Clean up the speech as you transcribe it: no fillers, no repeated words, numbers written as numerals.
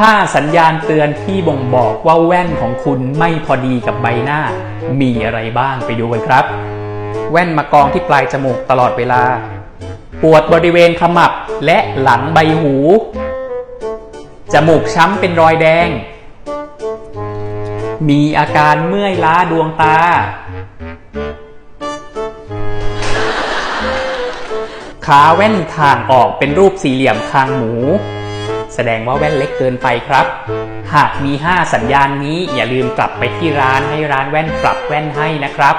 5 สัญญาณเตือนที่บ่งบอกว่าแว่นของคุณไม่พอดีกับใบหน้ามีอะไรบ้างไปดูกันครับแว่นมากองที่ปลายจมูกตลอดเวลาปวดบริเวณขมับและหลังใบหูจมูกช้ำเป็นรอยแดงมีอาการเมื่อยล้าดวงตาขาแว่นถ่างออกเป็นรูปสี่เหลี่ยมคางหมูแสดงว่าแว่นเล็กเกินไปครับหากมี5 สัญญาณนี้อย่าลืมกลับไปที่ร้านให้ร้านแว่นปรับแว่นให้นะครับ